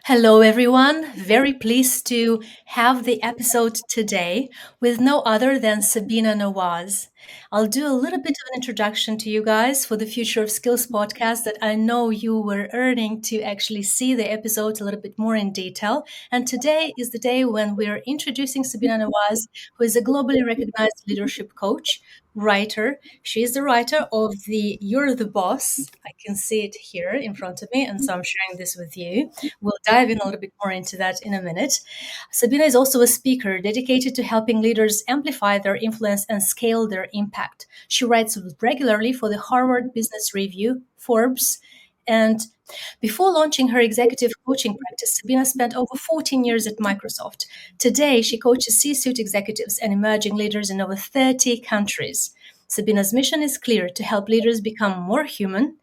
Hello, everyone. Very pleased to have the episode today with no other than Sabina Nawaz. I'll do a little bit of an introduction to you guys for the Future of Skills podcast that I know you were earning to actually see the episode a little bit more in detail. And today is the day when we're introducing Sabina Nawaz, who is a globally recognized leadership coach, writer. She's the writer of the You're the Boss. I can see it here in front of me, and so I'm sharing this with you. We'll dive in a little bit more into that in a minute. Sabina is also a speaker dedicated to helping leaders amplify their influence and scale their impact. She writes regularly for the Harvard Business Review, Forbes, and before launching her executive coaching practice, Sabina spent over 14 years at Microsoft. Today, she coaches C suite executives and emerging leaders in over 30 countries. Sabina's mission is clear to help leaders become more human,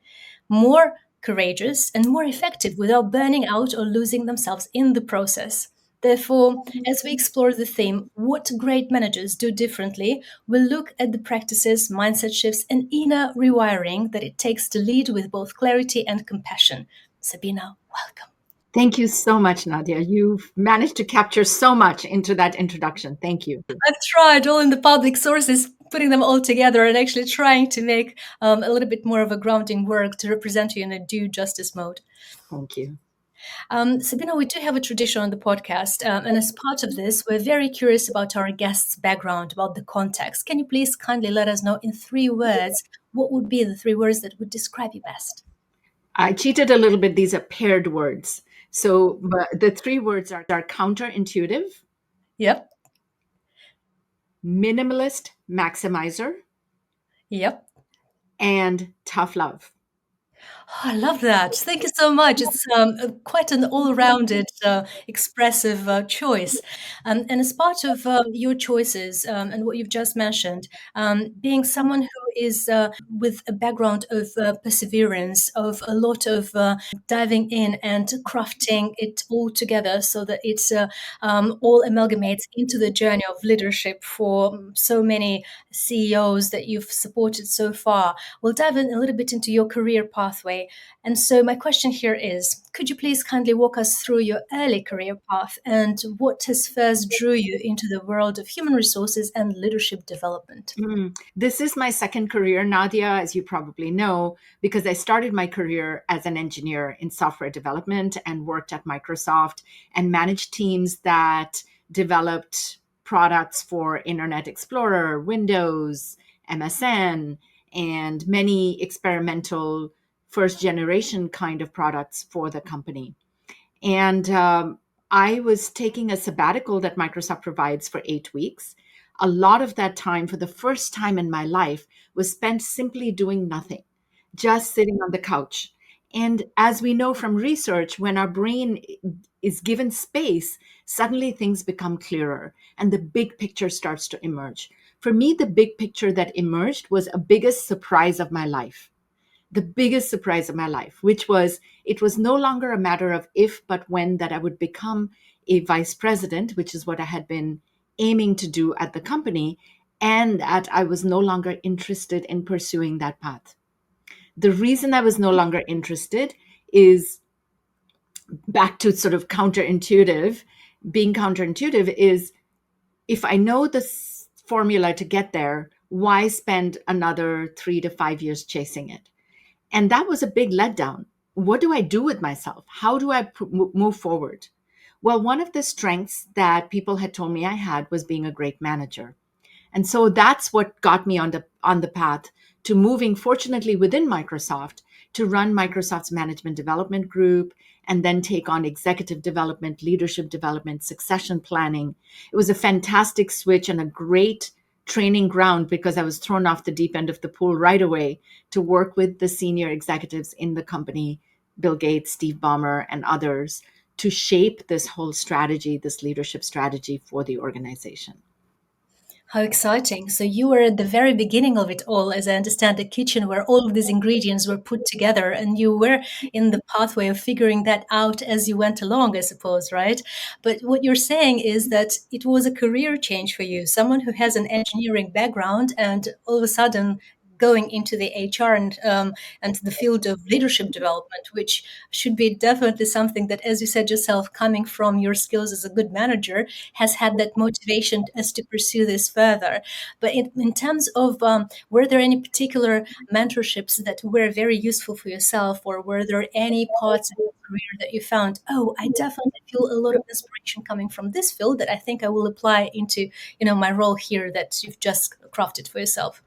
more courageous, and more effective without burning out or losing themselves in the process. Therefore, as we explore the theme, what great managers do differently, we'll look at the practices, mindset shifts, and inner rewiring that it takes to lead with both clarity and compassion. Sabina, welcome. Thank you so much, Nadia. You've managed to capture so much into that introduction. Thank you. I've tried all in the public sources, putting them all together and actually trying to make a little bit more of a grounding work to represent you in a due justice mode. Thank you. Sabina, we do have a tradition on the podcast, and as part of this, we're very curious about our guest's background, about the context. Can you please kindly let us know in 3 words what would be the 3 words that would describe you best? I cheated a little bit. These are paired words. So but the three words are counterintuitive, Yep, minimalist maximizer, yep. and tough love. Oh, I love that. Thank you so much. It's quite an all-rounded, expressive choice. And as part of your choices and what you've just mentioned, being someone who is with a background of perseverance, of a lot of diving in and crafting it all together so that it's all amalgamates into the journey of leadership for so many CEOs that you've supported so far. We'll dive in a little bit into your career pathway. And so, my question here is, could you please kindly walk us through your early career path and what has first drew you into the world of human resources and leadership development? This is my second career, Nadia, as you probably know, because I started my career as an engineer in software development and worked at Microsoft and managed teams that developed products for Internet Explorer, Windows, MSN, and many experimental first generation kind of products for the company. And I was taking a sabbatical that Microsoft provides for 8 weeks. A lot of that time, for the first time in my life, was spent simply doing nothing, just sitting on the couch. And as we know from research, when our brain is given space, suddenly things become clearer and the big picture starts to emerge. For me, the big picture that emerged was a biggest surprise of my life, the biggest surprise of my life, which was it was no longer a matter of if, but when that I would become a vice president, which is what I had been aiming to do at the company, and that I was no longer interested in pursuing that path. The reason I was no longer interested is back to sort of counterintuitive. Being counterintuitive is if I know the formula to get there, why spend another 3 to 5 years chasing it? And that was a big letdown. What do I do with myself? How do I move forward? Well, one of the strengths that people had told me I had was being a great manager. And so that's what got me on the path to moving, fortunately, within Microsoft to run Microsoft's management development group and then take on executive development, leadership development, succession planning. It was a fantastic switch and a great training ground because I was thrown off the deep end of the pool right away to work with the senior executives in the company, Bill Gates, Steve Ballmer, and others, to shape this whole strategy, this leadership strategy for the organization. How exciting. So you were at the very beginning of it all, as I understand, the kitchen where all of these ingredients were put together, and you were in the pathway of figuring that out as you went along, I suppose, right? But what you're saying is that it was a career change for you, someone who has an engineering background and all of a sudden going into the HR and the field of leadership development, which should be definitely something that, as you said yourself, coming from your skills as a good manager, has had that motivation as to pursue this further. But in terms of were there any particular mentorships that were very useful for yourself, or were there any parts of your career that you found, oh, I definitely feel a lot of inspiration coming from this field that I think I will apply into, my role here that you've just crafted for yourself?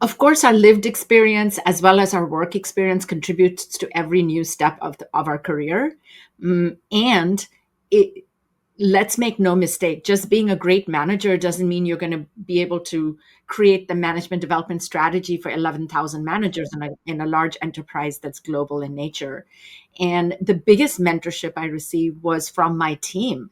Of course, our lived experience as well as our work experience contributes to every new step of our career. And it, let's make no mistake, just being a great manager doesn't mean you're going to be able to create the management development strategy for 11,000 managers in a large enterprise that's global in nature. And the biggest mentorship I received was from my team.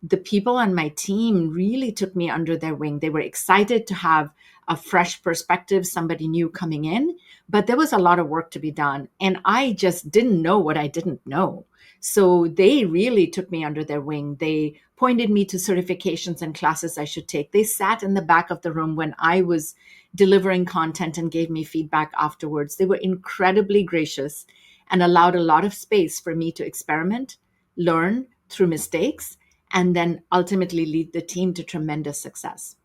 The people on my team really took me under their wing. They were excited to have a fresh perspective, somebody new coming in, but there was a lot of work to be done. And I just didn't know what I didn't know. So they really took me under their wing. They pointed me to certifications and classes I should take. They sat in the back of the room when I was delivering content and gave me feedback afterwards. They were incredibly gracious and allowed a lot of space for me to experiment, learn through mistakes, and then ultimately lead the team to tremendous success.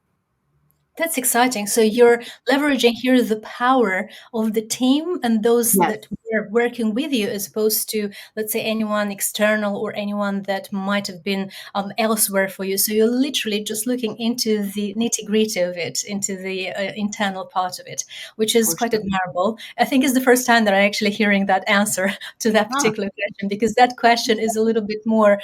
That's exciting. So you're leveraging here the power of the team and those Yes, that were working with you, as opposed to, let's say, anyone external or anyone that might have been elsewhere for you. So you're literally just looking into the nitty gritty of it, into the internal part of it, which is for quite sure. admirable. I think it's the first time that I'm actually hearing that answer to that Ah, particular question, because that question is a little bit more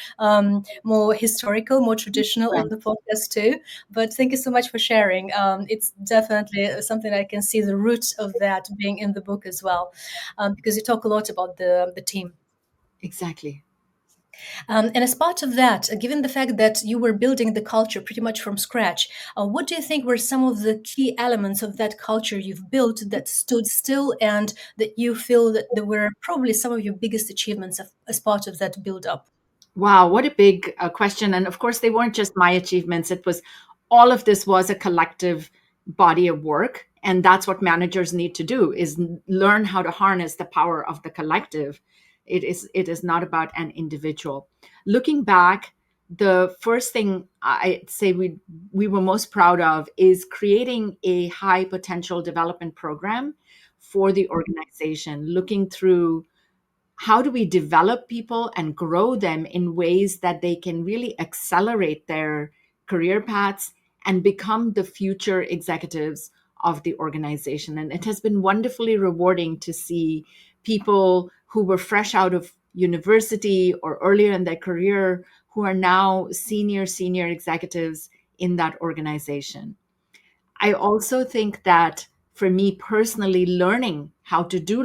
historical, more traditional on right. the podcast too. But thank you so much for sharing. It's definitely something I can see the root of that being in the book as well, because you talk a lot about the team. Exactly. And as part of that, given the fact that you were building the culture pretty much from scratch, what do you think were some of the key elements of that culture you've built that stood still and that you feel that there were probably some of your biggest achievements as part of that build up? Wow, what a big question. And of course, they weren't just my achievements. It was all of this was a collective body of work. And that's what managers need to do is learn how to harness the power of the collective. It is not about an individual. Looking back, the first thing I'd say we were most proud of is creating a high potential development program for the organization, looking through how do we develop people and grow them in ways that they can really accelerate their career paths and become the future executives of the organization. And it has been wonderfully rewarding to see people who were fresh out of university or earlier in their career who are now senior executives in that organization. I also think that for me personally, learning, how to do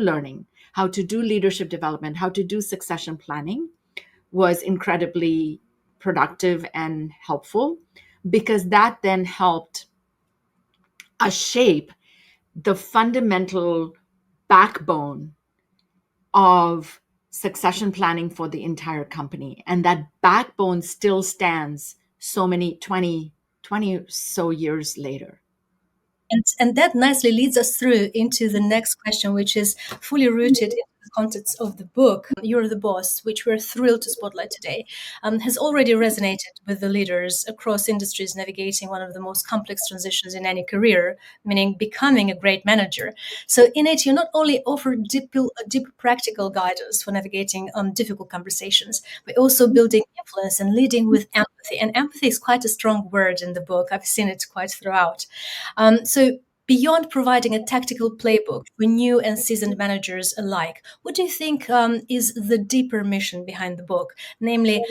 leadership development, how to do succession planning was incredibly productive and helpful because that then helped us shape the fundamental backbone of succession planning for the entire company. And that backbone still stands so many 20 so years later. And that nicely leads us through into the next question, which is fully rooted in the context of the book, You're the Boss, which we're thrilled to spotlight today, has already resonated with the leaders across industries navigating one of the most complex transitions in any career, meaning becoming a great manager. So in it, you not only offer deep practical guidance for navigating difficult conversations, but also building influence and leading with empathy. And empathy is quite a strong word in the book. I've seen it quite throughout. So, beyond providing a tactical playbook for new and seasoned managers alike, what do you think is the deeper mission behind the book? Namely,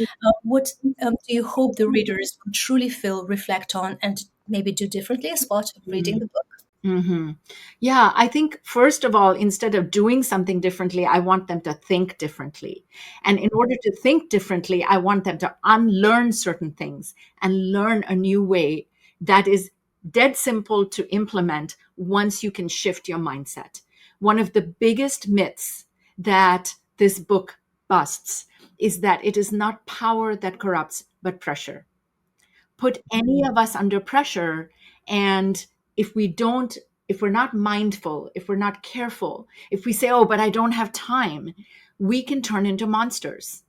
what do you hope the readers will truly feel, reflect on, and maybe do differently as part of reading the book? Hmm. Yeah, I think first of all, instead of doing something differently, I want them to think differently. And in order to think differently, I want them to unlearn certain things and learn a new way that is dead simple to implement once you can shift your mindset. One of the biggest myths that this book busts is that it is not power that corrupts, but pressure. Put any of us under pressure, and if we don't if we're not mindful, if we're not careful, if we say, oh, but I don't have time, we can turn into monsters.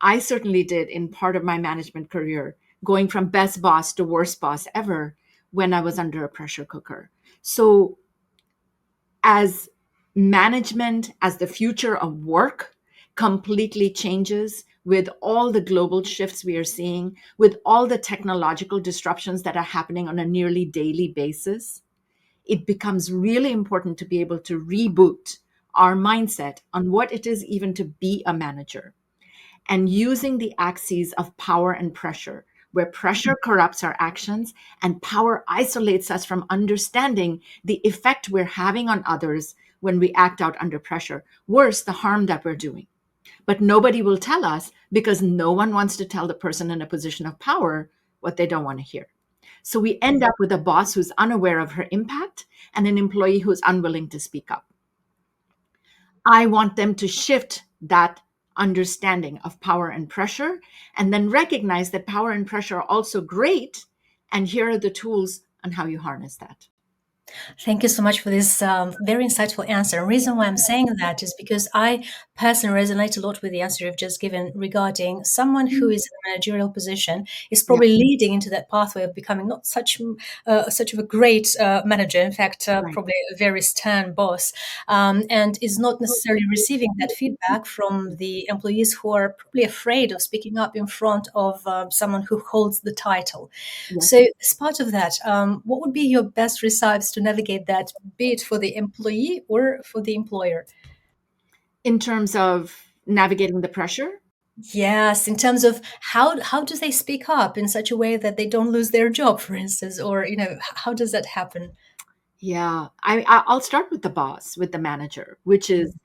I certainly did in part of my management career, going from best boss to worst boss ever when I was under a pressure cooker. So, as management, as the future of work completely changes with all the global shifts we are seeing, with all the technological disruptions that are happening on a nearly daily basis, it becomes really important to be able to reboot our mindset on what it is even to be a manager, and using the axes of power and pressure, where pressure corrupts our actions and power isolates us from understanding the effect we're having on others when we act out under pressure. Worse, the harm that we're doing. But nobody will tell us because no one wants to tell the person in a position of power what they don't want to hear. So we end up with a boss who's unaware of her impact and an employee who's unwilling to speak up. I want them to shift that understanding of power and pressure and then recognize that power and pressure are also great. And here are the tools on how you harness that. Thank you so much for this very insightful answer. The reason why I'm saying that is because I personally resonate a lot with the answer you've just given regarding someone who is in a managerial position is Yeah, probably leading into that pathway of becoming not such of a great manager. In fact, right. probably a very stern boss, and is not necessarily receiving that feedback from the employees who are probably afraid of speaking up in front of someone who holds the title. Yes. So, as part of that, what would be your best recipes to navigate that, be it for the employee or for the employer? In terms of navigating the pressure, Yes, in terms of how do they speak up in such a way that they don't lose their job, for instance, or how does that happen? yeah, I'll start with the boss, with the manager, which is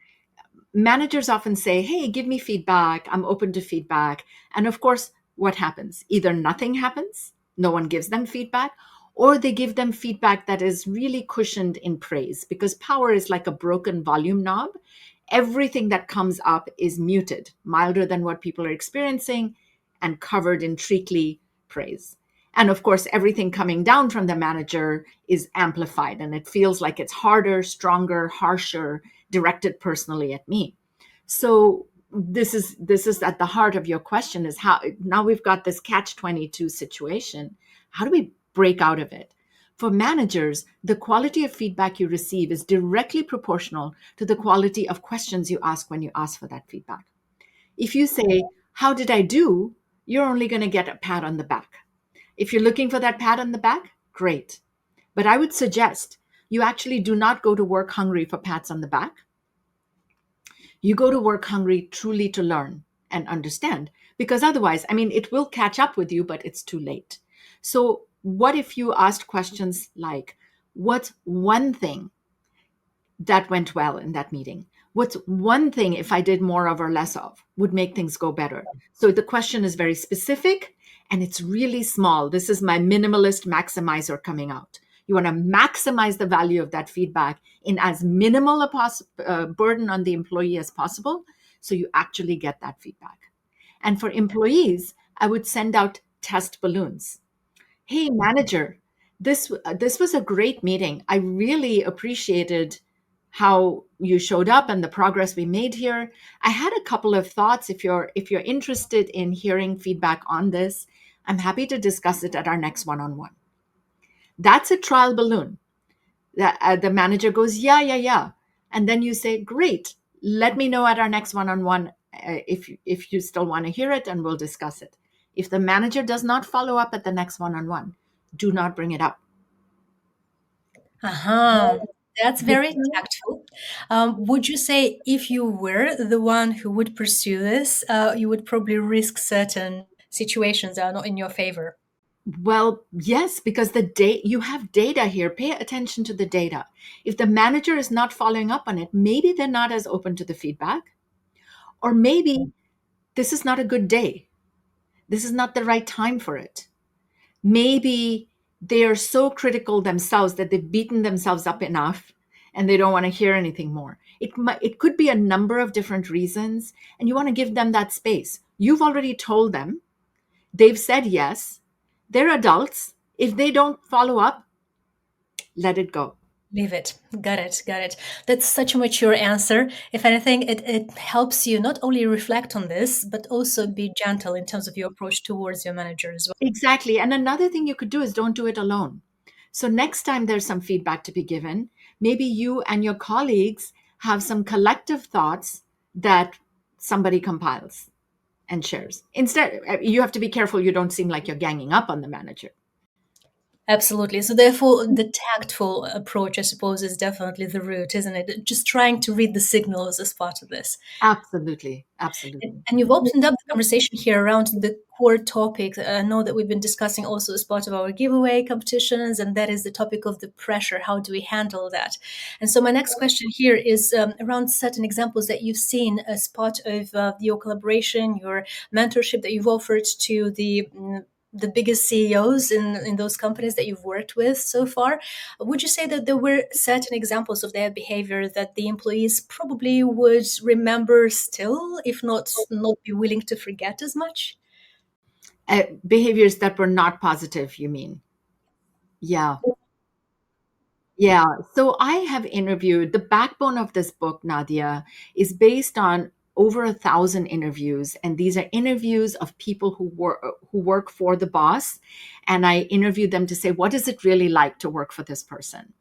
managers often say, hey, give me feedback. I'm open to feedback. And of course, what happens? Either nothing happens, no one gives them feedback, or they give them feedback that is really cushioned in praise because power is like a broken volume knob. Everything that comes up is muted, milder than what people are experiencing, and covered in treacly praise. And of course, everything coming down from the manager is amplified and it feels like it's harder, stronger, harsher, directed personally at me. So this is at the heart of your question, is how now we've got this catch 22 situation. How do we break out of it? For managers, the quality of feedback you receive is directly proportional to the quality of questions you ask when you ask for that feedback. If you say, how did I do? You're only going to get a pat on the back. If you're looking for that pat on the back, great. But I would suggest you actually do not go to work hungry for pats on the back. You go to work hungry truly to learn and understand, because otherwise, I mean, it will catch up with you, but it's too late. So, what if you asked questions like, what's one thing that went well in that meeting? What's one thing, if I did more of or less of, would make things go better? So the question is very specific and it's really small. This is my minimalist maximizer coming out. You want to maximize the value of that feedback in as minimal a burden on the employee as possible, so you actually get that feedback. And for employees, I would send out test balloons. Hey, manager, this was a great meeting. I really appreciated how you showed up and the progress we made here. I had a couple of thoughts. If you're interested in hearing feedback on this, I'm happy to discuss it at our next one-on-one. That's a trial balloon. The manager goes, yeah, yeah, yeah, and then you say, great. Let me know at our next one-on-one if you still want to hear it, and we'll discuss it. If the manager does not follow up at the next one-on-one, do not bring it up. Uh-huh. That's very tactful. Would you say if you were the one who would pursue this, you would probably risk certain situations that are not in your favor? Well, yes, because you have data here. Pay attention to the data. If the manager is not following up on it, maybe they're not as open to the feedback, or maybe this is not a good day. This is not the right time for it. Maybe they are so critical themselves that they've beaten themselves up enough and they don't want to hear anything more. It could be a number of different reasons, and you want to give them that space. You've already told them, they've said yes, they're adults. If they don't follow up, let it go. Leave it. Got it. Got it. That's such a mature answer. If anything, it helps you not only reflect on this, but also be gentle in terms of your approach towards your manager as well. Exactly. And another thing you could do is don't do it alone. So next time there's some feedback to be given, maybe you and your colleagues have some collective thoughts that somebody compiles and shares. Instead, you have to be careful you don't seem like you're ganging up on the manager. Absolutely. So therefore, the tactful approach, I suppose, is definitely the root, isn't it? Just trying to read the signals as part of this. Absolutely. And Absolutely. and you've opened up the conversation here around the core topic. I know that we've been discussing also as part of our giveaway competitions, and that is the topic of the pressure. How do we handle that? And so, my next question here is around certain examples that you've seen as part of your collaboration, your mentorship that you've offered to the biggest CEOs in those companies that you've worked with so far. Would you say that there were certain examples of their behavior that the employees probably would remember still, if not be willing to forget as much? Behaviors that were not positive, you mean? Yeah. Yeah. So I have interviewed the backbone of this book, Nadia, is based on over 1,000 interviews. And these are interviews of people who work for the boss. And I interviewed them to say, what is it really like to work for this person?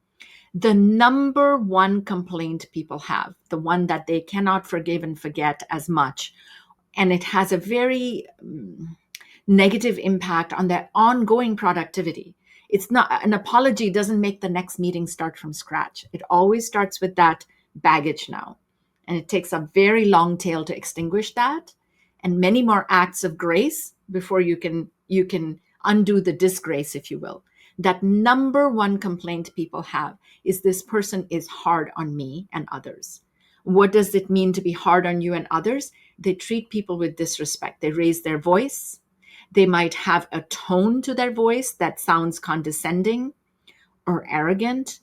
The number one complaint people have, the one that they cannot forgive and forget as much, and it has a very negative impact on their ongoing productivity. It's not an apology doesn't make the next meeting start from scratch. It always starts with that baggage now. And it takes a very long tail to extinguish that and many more acts of grace before you can undo the disgrace, if you will. That number one complaint people have is this person is hard on me and others. What does it mean to be hard on you and others? They treat people with disrespect. They raise their voice. They might have a tone to their voice that sounds condescending or arrogant.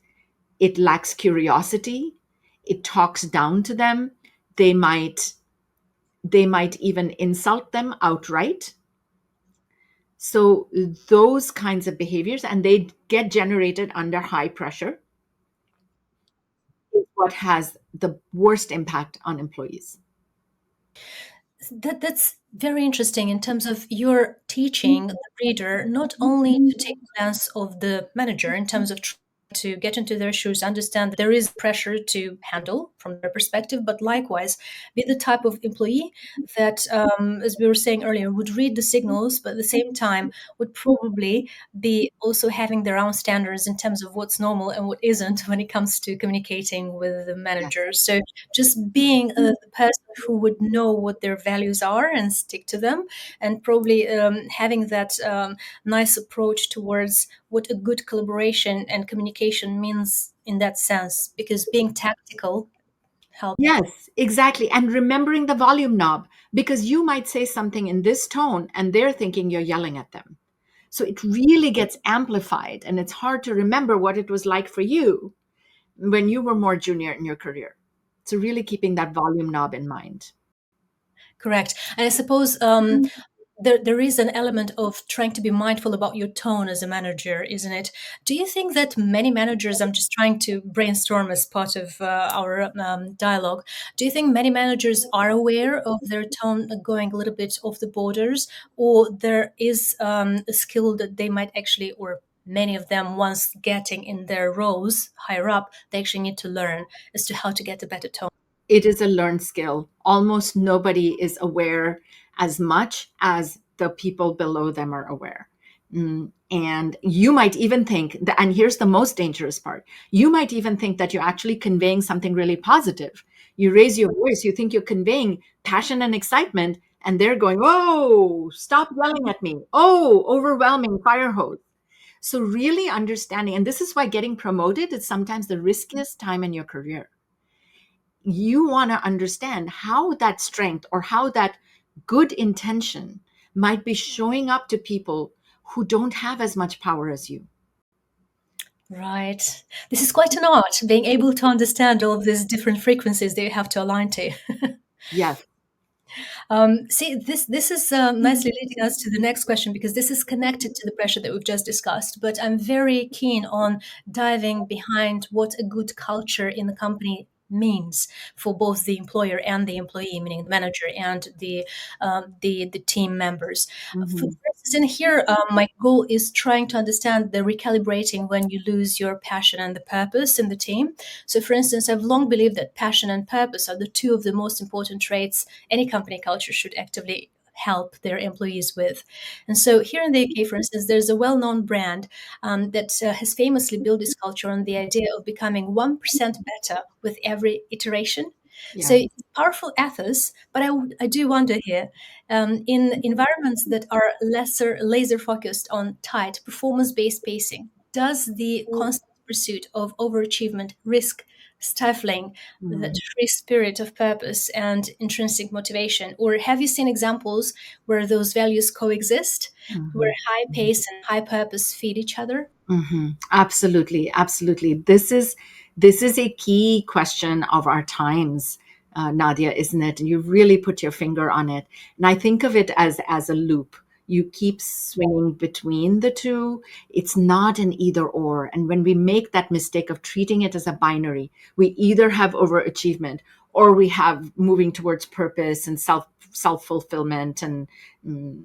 It lacks curiosity. It talks down to them. They might they might even insult them outright. So those kinds of behaviors, and they get generated under high pressure, is what has the worst impact on employees. That's very interesting in terms of your teaching the reader not only to take a glance of the manager in terms of to get into their shoes, understand that there is pressure to handle from their perspective, but likewise be the type of employee that, as we were saying earlier, would read the signals, but at the same time would probably be also having their own standards in terms of what's normal and what isn't when it comes to communicating with the Yes. managers. So just being the person who would know what their values are and stick to them, and probably having that nice approach towards what a good collaboration and communication means in that sense, because being tactical helps. Yes, exactly. And remembering the volume knob, because you might say something in this tone and they're thinking you're yelling at them. So it really gets amplified, and it's hard to remember what it was like for you when you were more junior in your career. So, really keeping that volume knob in mind. Correct. And I suppose there is an element of trying to be mindful about your tone as a manager, isn't it? Do you think that many managers, I'm just trying to brainstorm as part of our dialogue, do you think many managers are aware of their tone going a little bit off the borders, or there is a skill that they might actually, or many of them, once getting in their roles higher up, they actually need to learn as to how to get a better tone? It is a learned skill. Almost nobody is aware as much as the people below them are aware. And you might even think that, and here's the most dangerous part, you might even think that you're actually conveying something really positive. You raise your voice, you think you're conveying passion and excitement, and they're going, oh, stop yelling at me. Oh, overwhelming fire hose. So, really understanding, and this is why getting promoted is sometimes the riskiest time in your career. You want to understand how that strength or how that good intention might be showing up to people who don't have as much power as you. Right. This is quite an art, being able to understand all of these different frequencies that you have to align to. Yes. See, this is nicely leading us to the next question because this is connected to the pressure that we've just discussed. But I'm very keen on diving behind what a good culture in the company means for both the employer and the employee, meaning the manager and the team members. For Mhm. instance, in here, my goal is trying to understand the recalibrating when you lose your passion and the purpose in the team. So, for instance, I've long believed that passion and purpose are the two of the most important traits any company culture should actively help their employees with. And so here in the UK, for instance, there's a well-known brand that has famously built this culture on the idea of becoming 1% better with every iteration. So Yeah. it's a powerful ethos, but I do wonder here, in environments that are lesser laser focused on tight performance-based pacing, does the constant pursuit of overachievement risk stifling that Mhm. free spirit of purpose and intrinsic motivation? Or have you seen examples where those values coexist, where Mhm. high pace and high purpose feed each other? Absolutely, absolutely. This is a key question of our times, Nadia, isn't it? And you really put your finger on it. And I think of it as a loop. You keep swinging between the two. It's not an either or. And when we make that mistake of treating it as a binary, we either have overachievement or we have moving towards purpose and self fulfillment and mm,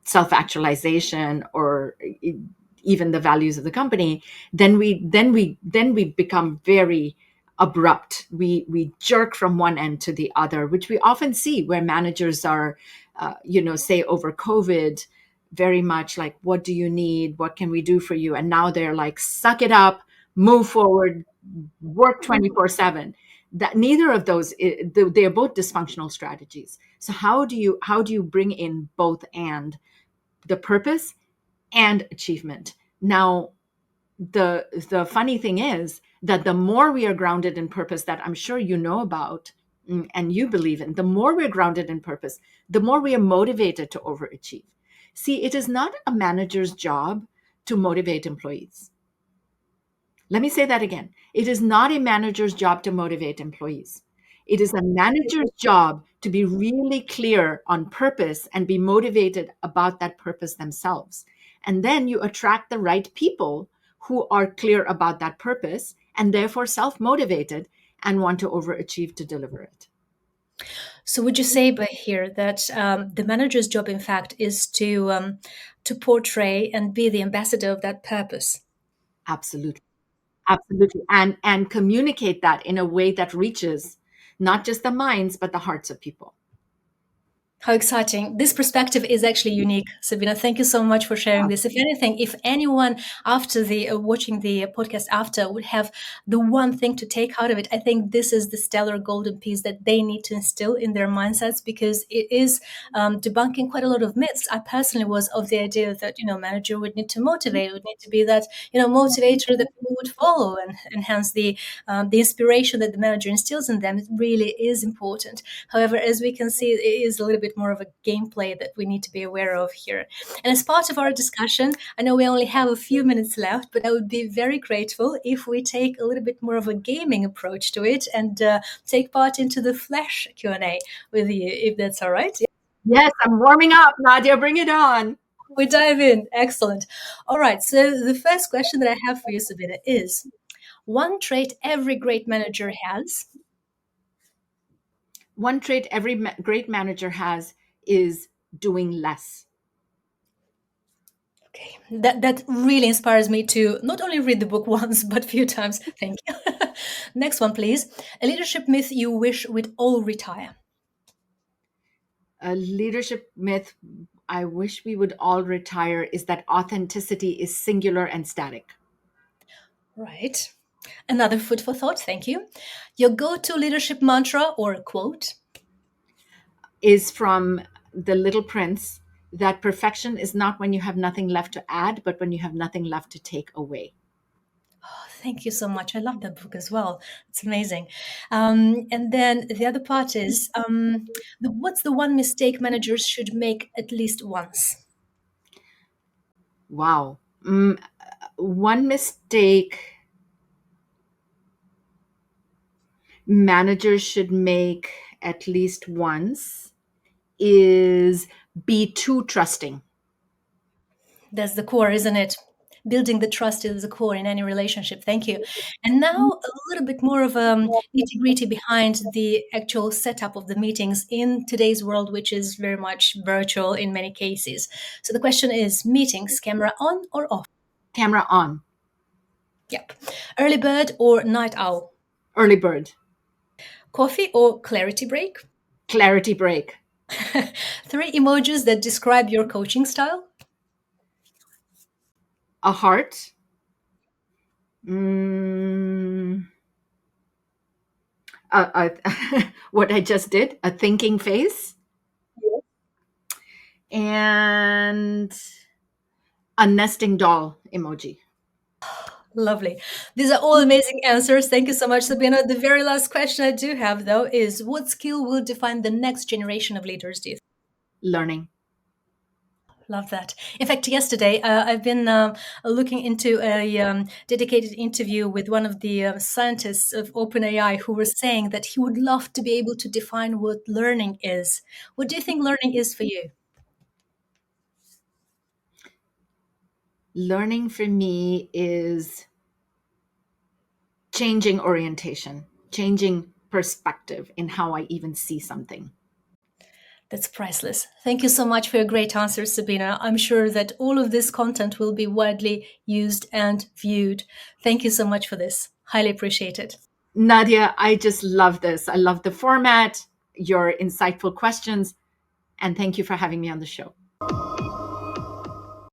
self actualization, or even the values of the company, then we become very abrupt. We jerk from one end to the other, which we often see where managers are, say over COVID, very much like, what do you need, what can we do for you? And now they're like, suck it up, move forward, work 24/7. That neither of those, they are both dysfunctional strategies. So how do you bring in both, and the purpose and achievement? Now, the funny thing is that the more we are grounded in purpose, that I'm sure you know about, and you believe in, the more we're grounded in purpose, the more we are motivated to overachieve. See, it is not a manager's job to motivate employees. Let me say that again. It is not a manager's job to motivate employees. It is a manager's job to be really clear on purpose and be motivated about that purpose themselves. And then you attract the right people who are clear about that purpose and therefore self motivated and want to overachieve to deliver it. So would you say by here that the manager's job, in fact, is to portray and be the ambassador of that purpose? Absolutely. Absolutely. And communicate that in a way that reaches not just the minds, but the hearts of people. How exciting. This perspective is actually unique. Sabina, thank you so much for sharing this. If anything, if anyone after the watching the podcast after would have the one thing to take out of it, I think this is the stellar golden piece that they need to instill in their mindsets because it is debunking quite a lot of myths. I personally was of the idea that, manager would need to motivate, would need to be that, motivator that people would follow and hence the inspiration that the manager instills in them really is important. However, as we can see, it is a little bit more of a gameplay that we need to be aware of here. And as part of our discussion, I know we only have a few minutes left, but I would be very grateful if we take a little bit more of a gaming approach to it and take part into the Flash Q&A with you, if that's all right. Yes, I'm warming up, Nadia. Bring it on. We dive in. Excellent. All right. So the first question that I have for you, Sabina, is one trait every great manager has. One trait every great manager has is doing less. Okay, that really inspires me to not only read the book once but a few times. Thank you. Next one, please. A leadership myth you wish we'd all retire. A leadership myth I wish we would all retire is that authenticity is singular and static. Right. Another food for thought. Thank you. Your go-to leadership mantra or quote. Is from The Little Prince, that perfection is not when you have nothing left to add, but when you have nothing left to take away. Oh, thank you so much. I love that book as well. It's amazing. And then the other part is what's the one mistake managers should make at least once? Wow. One mistake managers should make at least once is be too trusting. That's the core, isn't it? Building the trust is the core in any relationship. Thank you. And now a little bit more of nitty gritty behind the actual setup of the meetings in today's world, which is very much virtual in many cases. So the question is meetings, camera on or off? Camera on. Yep. Early bird or night owl? Early bird. Coffee or clarity break? Clarity break. Three emojis that describe your coaching style? A heart. Mm, what I just did, a thinking face, and a nesting doll emoji. Lovely. These are all amazing answers. Thank you so much, Sabina. The very last question I do have, though, is what skill will define the next generation of leaders, do you think? Learning. Love that. In fact, yesterday I've been looking into a dedicated interview with one of the scientists of OpenAI who was saying that he would love to be able to define what learning is. What do you think learning is for you? Learning for me is changing orientation, changing perspective in how I even see something. That's priceless. Thank you so much for your great answers, Sabina. I'm sure that all of this content will be widely used and viewed. Thank you so much for this. Highly appreciate it. Nadia, I just love this. I love the format, your insightful questions, and thank you for having me on the show.